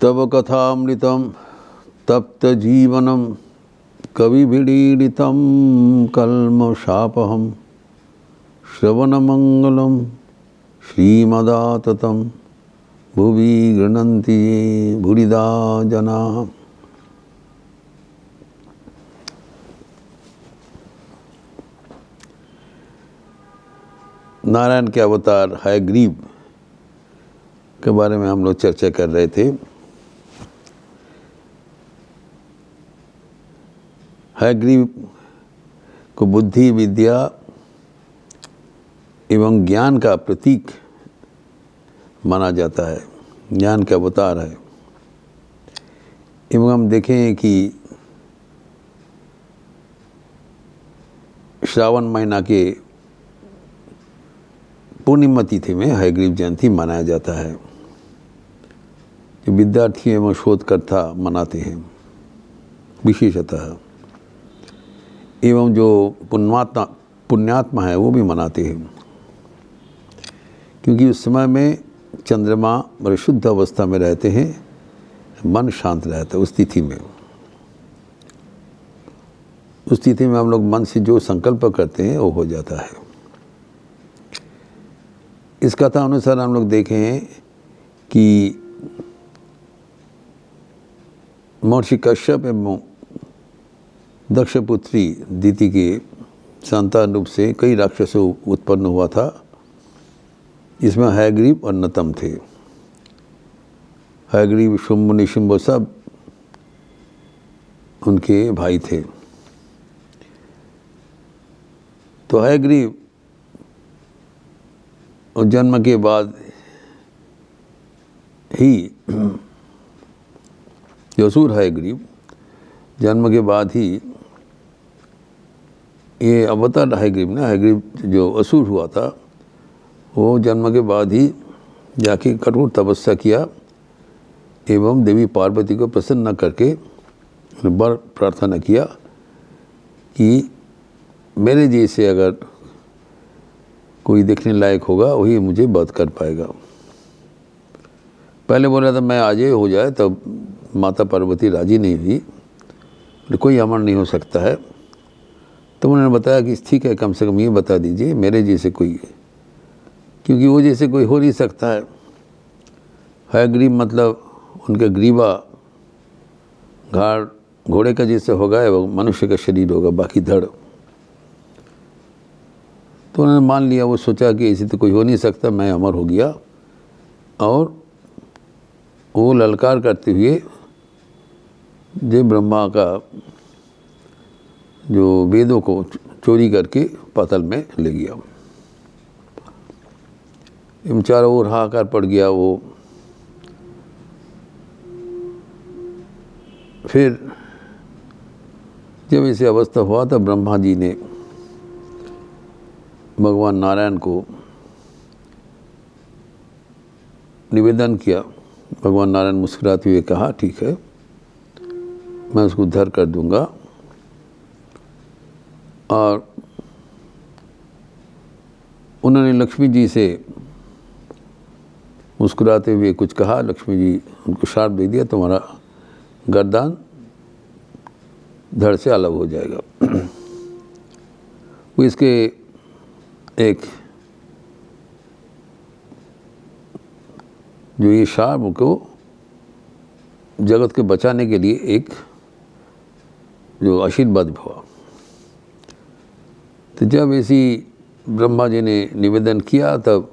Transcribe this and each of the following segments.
तव कथामृतं तप्तजीवनं कविभिडीडितं कल्मषापहं श्रवणमंगलं श्रीमदाततं भुवि गृह्णन्ति ये भूरिदा जनाः। नारायण के अवतार हयग्रीव के बारे में हम लोग चर्चा कर रहे थे। हयग्रीव को बुद्धि, विद्या एवं ज्ञान का प्रतीक माना जाता है, ज्ञान के अवतार है। एवं हम देखें कि श्रावण महीना के पूर्णिमा तिथि में हयग्रीव जयंती मनाया जाता है, जो विद्यार्थी एवं शोधकर्ता मनाते हैं विशेषतः, एवं जो पुण्यात्मा है वो भी मनाते हैं, क्योंकि उस समय में चंद्रमा बड़े शुद्ध अवस्था में रहते हैं, मन शांत रहता है उस तिथि में। उस तिथि में हम लोग मन से जो संकल्प करते हैं वो हो जाता है। इस कथा अनुसार हम लोग देखें कि महर्षि कश्यप एवं दक्षपुत्री दिति के संतान रूप से कई राक्षसों उत्पन्न हुआ था, जिसमें हयग्रीव और नतम थे। हयग्रीव, शुंभ, निशुंभ सब उनके भाई थे। तो हयग्रीव और जन्म के बाद ही जो असुर हयग्रीव जन्म के बाद ही ये अवतार हयग्रीव ना, हयग्रीव जो असुर हुआ था वो जन्म के बाद ही जाके कठोर तपस्या किया एवं देवी पार्वती को प्रसन्न करके वर प्रार्थना किया कि मेरे जैसे अगर कोई देखने लायक होगा वही मुझे वध कर पाएगा। पहले बोला था मैं आज ही हो जाए, तब माता पार्वती राजी नहीं हुई, कोई अमर नहीं हो सकता है। तो उन्होंने बताया कि ठीक है, कम से कम ये बता दीजिए मेरे जैसे कोई, क्योंकि वो जैसे कोई हो नहीं सकता है। हयग्रीव मतलब उनका ग्रीवा घोड़े का जैसे होगा एवं मनुष्य का शरीर होगा, बाकी धड़। तो उन्होंने मान लिया, वो सोचा कि ऐसे तो कोई हो नहीं सकता, मैं अमर हो गया। और वो ललकार करते हुए जय ब्रह्मा का जो वेदों को चोरी करके पाताल में ले गया। इन चारों ओर हाहाकार पड़ गया। वो फिर जब ऐसी अवस्था हुआ तब ब्रह्मा जी ने भगवान नारायण को निवेदन किया। भगवान नारायण मुस्कुराते हुए कहा, ठीक है, मैं उसको उद्धार कर दूंगा। और उन्होंने लक्ष्मी जी से मुस्कुराते हुए कुछ कहा। लक्ष्मी जी उनको शाप दे दिया, तुम्हारा गर्दन धड़ से अलग हो जाएगा। वो इसके एक जो ये शाप को जगत के बचाने के लिए एक जो आशीर्वाद हुआ। तो जब ऐसी ब्रह्मा जी ने निवेदन किया तब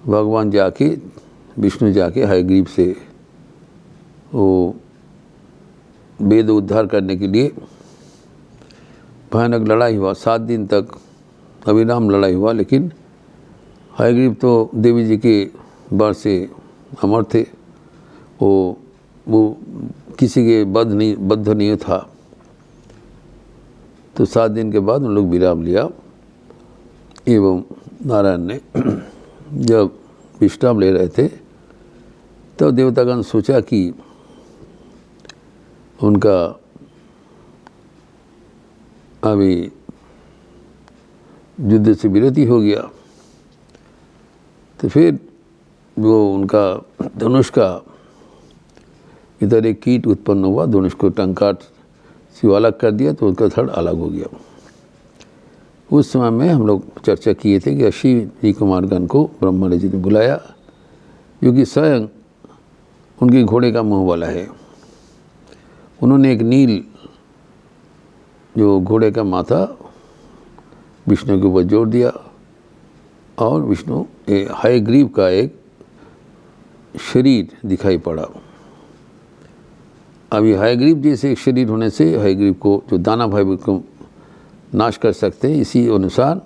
भगवान जाके, विष्णु जाके हयग्रीव से वो वेद उद्धार करने के लिए भयानक लड़ाई हुआ। 7 दिन तक अविराम लड़ाई हुआ, लेकिन हयग्रीव तो देवी जी के वर से अमर थे। वो किसी के बद्ध नहीं था। तो 7 दिन के बाद उन लोग विराम लिया एवं नारायण ने जब विश्राम ले रहे थे तब देवतागण सोचा कि उनका अभी युद्ध से विरति हो गया। तो फिर वो उनका धनुष का इधर एक कीट उत्पन्न हुआ, दोनों इसको टंकार से अलग कर दिया तो उसका धड़ अलग हो गया। उस समय में हम लोग चर्चा किए थे कि अश्विनी कुमारगण को ब्रह्मा जी ने बुलाया, जो कि स्वयं उनके घोड़े का मुँह वाला है। उन्होंने एक नील जो घोड़े का माथा विष्णु के ऊपर जोड़ दिया और विष्णु हयग्रीव का एक शरीर दिखाई पड़ा। अब ये हयग्रीव जैसे एक शरीर होने से हयग्रीव को जो दाना भाई को नाश कर सकते हैं, इसी अनुसार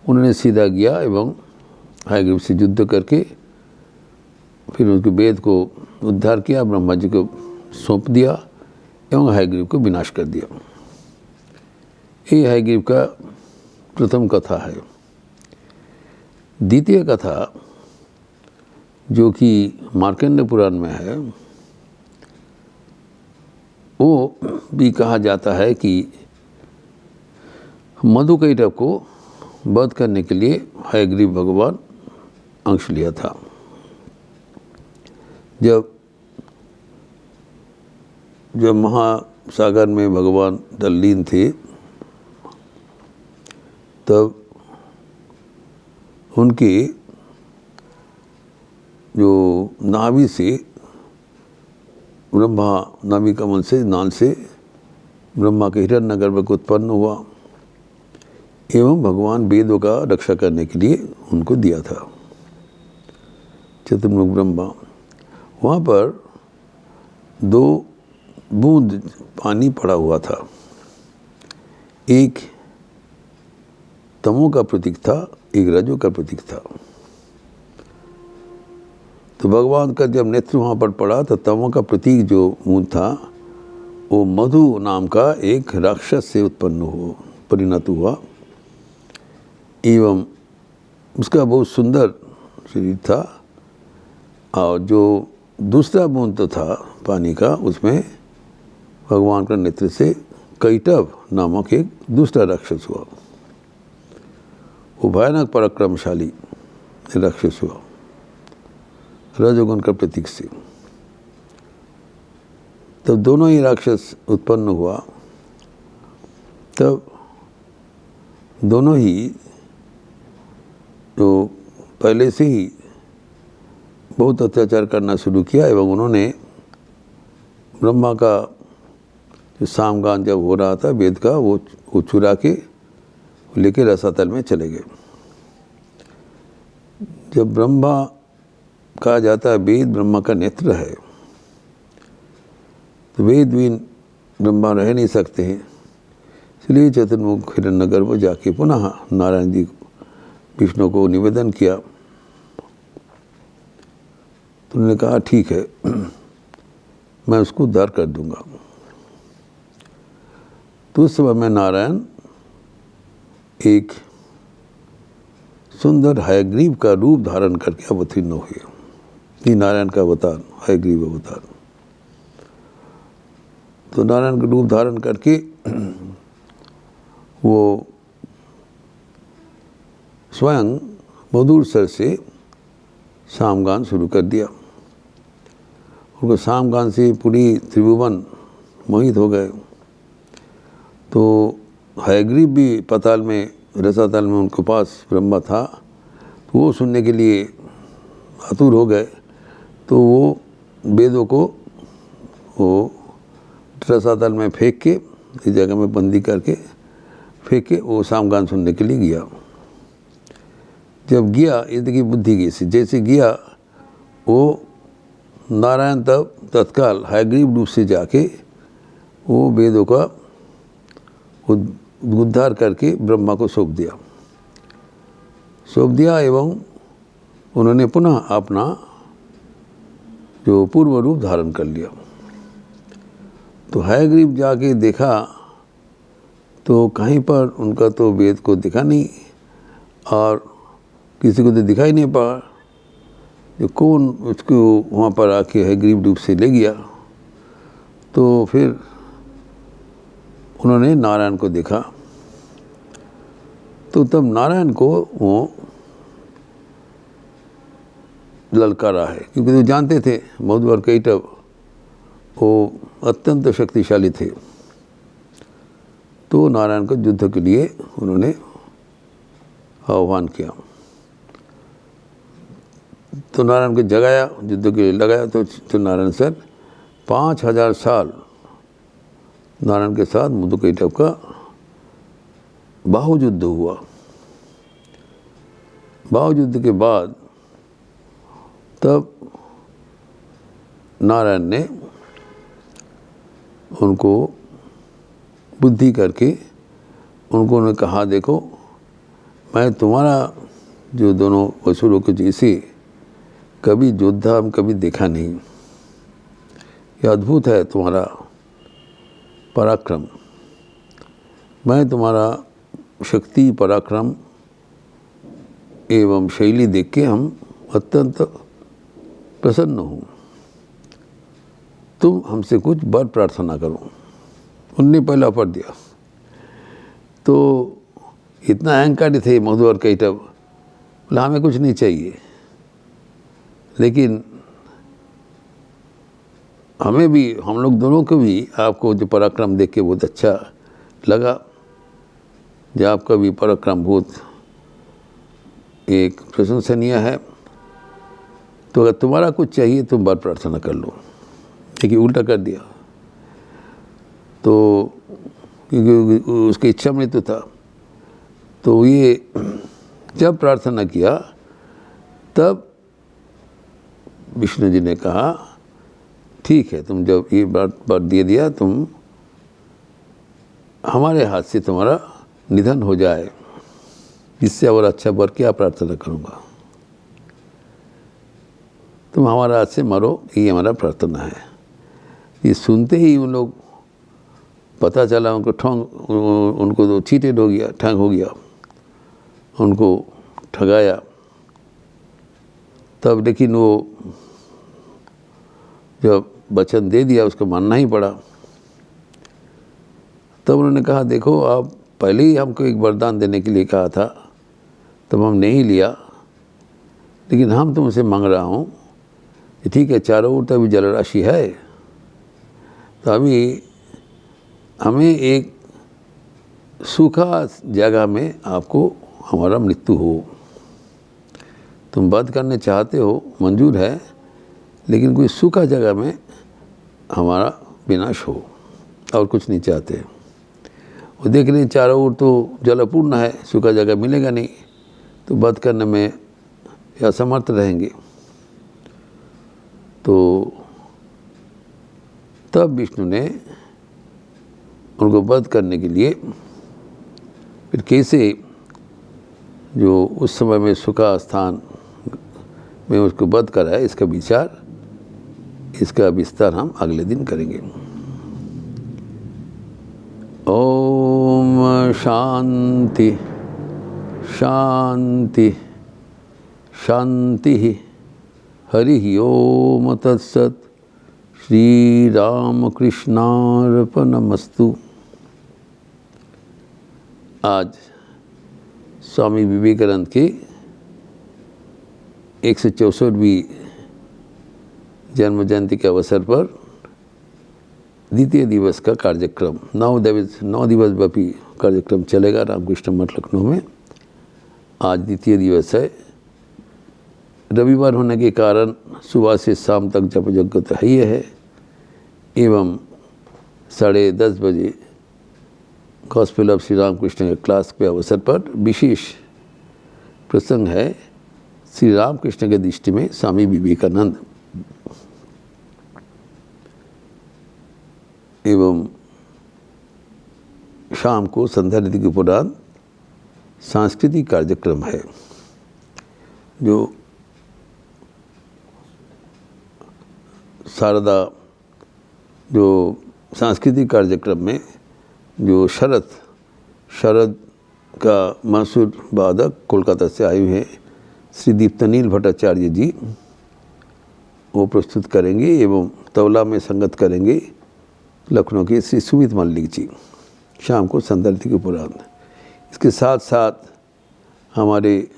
उन्होंने सीधा गया एवं हयग्रीव से युद्ध करके फिर उसके वेद को उद्धार किया, ब्रह्मा जी को सौंप दिया एवं हयग्रीव को विनाश कर दिया। ये हयग्रीव का प्रथम कथा है। द्वितीय कथा जो कि मार्कंडेय पुराण में है, वो भी कहा जाता है कि मधुकैटभ को वध करने के लिए हयग्रीव भगवान अंश लिया था। जब महासागर में भगवान तल्लीन थे तब उनके जो नाभि से ब्रह्मा नाभि कमल से नाल से ब्रह्मा के हिरण्यगर्भ को उत्पन्न हुआ एवं भगवान वेदों का रक्षा करने के लिए उनको दिया था चतुर्मुख ब्रह्मा। वहाँ पर 2 बूंद पानी पड़ा हुआ था, एक तमो का प्रतीक था, एक रजो का प्रतीक था। तो भगवान का जब नेत्र वहाँ पर पड़ा तो तमो का प्रतीक जो बूंद था वो मधु नाम का एक राक्षस से परिणत हुआ एवं उसका बहुत सुंदर शरीर था। और जो दूसरा बूंद तो था पानी का, उसमें भगवान का नेत्र से कैटभ नामक एक दूसरा राक्षस हुआ। वो भयानक पराक्रमशाली राक्षस हुआ, रजोगुण का प्रतीक से। तब दोनों ही राक्षस उत्पन्न हुआ, तब दोनों ही जो पहले से ही बहुत अत्याचार करना शुरू किया एवं उन्होंने ब्रह्मा का जो सामगान जब हो रहा था वेद का वो चुरा के लेके रसातल में चले गए। जब ब्रह्मा कहा जाता है वेद ब्रह्मा का नेत्र है, तो वेद बिन ब्रह्मा रह नहीं सकते हैं। इसलिए चतुर्मुख हिरण्यगर्भ जाके पुनः नारायण जी विष्णु को निवेदन किया। तो उन्होंने कहा ठीक है, मैं उसको उद्धार कर दूंगा। तो उस समय में नारायण एक सुंदर हयग्रीव का रूप धारण करके अवतीर्ण हुए। ये नारायण का अवतार, हयग्रीव अवतार। तो नारायण का रूप धारण करके वो स्वयं मधुर स्वर से सामगान शुरू कर दिया। उनको सामगान से पूरी त्रिभुवन मोहित हो गए। तो हयग्रीव भी पाताल में रसातल में उनके पास ब्रह्मा था, तो वो सुनने के लिए आतुर हो गए। तो वो वेदों को वो रसातल में फेंक के इस जगह में बंदी करके फेंक के वो सामगान सुनने के लिए गया। जब गया, इसकी बुद्धि की जैसे गया, वो नारायण तब तत्काल हयग्रीव रूप से जाके वो वेदों का उद्धार करके ब्रह्मा को सौंप दिया एवं उन्होंने पुनः अपना जो पूर्व रूप धारण कर लिया। तो हयग्रीव जाके देखा तो कहीं पर उनका तो वेद को दिखा नहीं और किसी को तो दिखाई नहीं पड़ा। जो कौन उसको वहाँ पर आके हयग्रीव रूप से ले गया। तो फिर उन्होंने नारायण को देखा। तो तब नारायण को वो ललकारा है, क्योंकि वो जानते थे मधुवर कैटभ वो अत्यंत शक्तिशाली थे। तो नारायण को युद्ध के लिए उन्होंने आह्वान किया। तो नारायण को जगाया, युद्ध के लिए लगाया। तो नारायण सर 5000 साल नारायण के साथ मधुकैटभ का बाहु युद्ध हुआ। बाहु युद्ध के बाद तब नारायण ने उनको बुद्धि करके उन्होंने कहा, देखो मैं तुम्हारा जो दोनों असुरों के जैसे कभी योद्धा हम कभी देखा नहीं। यह अद्भुत है तुम्हारा पराक्रम। मैं तुम्हारा शक्ति, पराक्रम एवं शैली देख के हम अत्यंत प्रसन्न हूँ। तुम हमसे कुछ वर प्रार्थना करो। उनने पहला ऑफर दिया। तो इतना अहंकारी थे मधु और कैटभ, बोला हमें कुछ नहीं चाहिए, लेकिन हमें भी, हम लोग दोनों को भी आपको जो पराक्रम देख के बहुत अच्छा लगा। जो आपका भी पराक्रम बहुत एक प्रशंसनीय है। तो अगर तुम्हारा कुछ चाहिए तुम वर प्रार्थना कर लो। लेकिन उल्टा कर दिया। तो क्योंकि उसकी इच्छा में तो था। तो ये जब प्रार्थना किया तब विष्णु जी ने कहा, ठीक है, तुम जब ये बात दे दिया, तुम हमारे हाथ से तुम्हारा निधन हो जाए, इससे और अच्छा वर क्या प्रार्थना करूँगा। तुम हमारे हाथ से मरो, ये हमारा प्रार्थना है। ये सुनते ही उन लोग, पता चला उनको तो चीटेड हो गया, ठग हो गया, उनको ठगाया। तब लेकिन वो जब वचन दे दिया उसको मानना ही पड़ा। तब उन्होंने कहा, देखो आप पहले ही हमको एक वरदान देने के लिए कहा था, तब हम नहीं लिया, लेकिन हम तुमसे मांग रहा हूँ कि ठीक है, चारों ओर तो अभी जलराशि है, तो अभी हमें एक सूखा जगह में आपको हमारा मृत्यु हो। तुम वध करने चाहते हो, मंजूर है, लेकिन कोई सूखा जगह में हमारा विनाश हो, और कुछ नहीं चाहते। वो देख रहे चारों ओर तो जलपूर्ण है, सूखा जगह मिलेगा नहीं, तो वध करने में असमर्थ रहेंगे। तो तब विष्णु ने उनको वध करने के लिए फिर कैसे जो उस समय में सूखा स्थान में उसको वध कराया, इसका विचार, इसका विस्तार हम अगले दिन करेंगे। ओम शांति शांति शांति। हरि ओम तत्सत। श्री राम कृष्णार्पणमस्तु। आज स्वामी विवेकानंद के 164वीं जन्म जयंती के अवसर पर द्वितीय दिवस का कार्यक्रम 9 दिवस व्यापी कार्यक्रम चलेगा रामकृष्ण मठ लखनऊ में। आज द्वितीय दिवस है। रविवार होने के कारण सुबह से शाम तक जप यज्ञ तो है ही है, एवं 10:30 बजे गॉस्पेल ऑफ श्री रामकृष्ण के क्लास के अवसर पर विशेष प्रसंग है श्री रामकृष्ण के दृष्टि में स्वामी विवेकानंद। एवं शाम को संध्या रीति के उपरांत सांस्कृतिक कार्यक्रम है, जो शारदा जो सांस्कृतिक कार्यक्रम में जो शरद का मशहूर वादक कोलकाता से आए हुए हैं श्री दीप्तनील भट्टाचार्य जी, वो प्रस्तुत करेंगे, एवं तबला में संगत करेंगे लखनऊ के श्री सुमित मल्लिक जी, शाम को संध्या रीति के उपरांत। इसके साथ साथ हमारे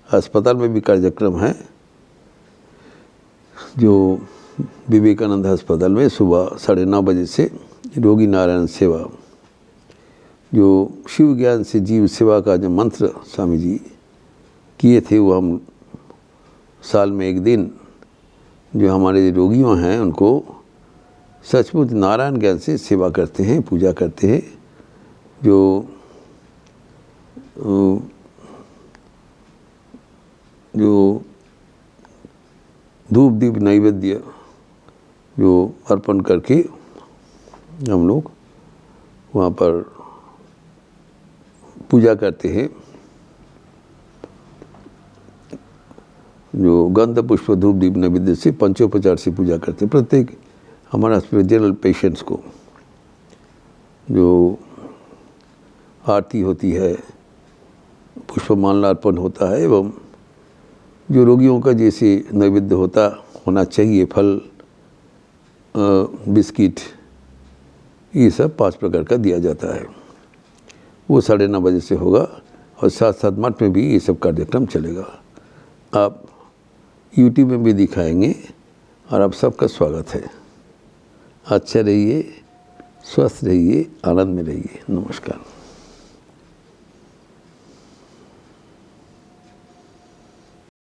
अस्पताल में भी कार्यक्रम है, जो विवेकानंद अस्पताल में सुबह 9:30 बजे से रोगी नारायण सेवा, जो शिव ज्ञान से जीव सेवा का जो मंत्र स्वामी जी किए थे, वो हम साल में एक दिन जो हमारे रोगियों हैं उनको सचमुच नारायण ज्ञान से सेवा करते हैं, पूजा करते हैं। जो धूप दीप नैवेद्य जो अर्पण करके हम लोग वहाँ पर पूजा करते हैं। जो गंध पुष्प धूप दीप नैवेद्य से पंचोपचार से पूजा करते हैं प्रत्येक हमारा जनरल पेशेंट्स को। जो आरती होती है, पुष्पमाला अर्पण होता है, एवं जो रोगियों का जैसे नैवेद्य होना चाहिए, फल बिस्किट, ये सब 5 प्रकार का दिया जाता है। वो 9:30 बजे से होगा और साथ साथ मठ में भी ये सब कार्यक्रम चलेगा। आप यूट्यूब में भी दिखाएंगे और आप सबका स्वागत है। अच्छे रहिए, स्वस्थ रहिए, आनंद में रहिए। नमस्कार।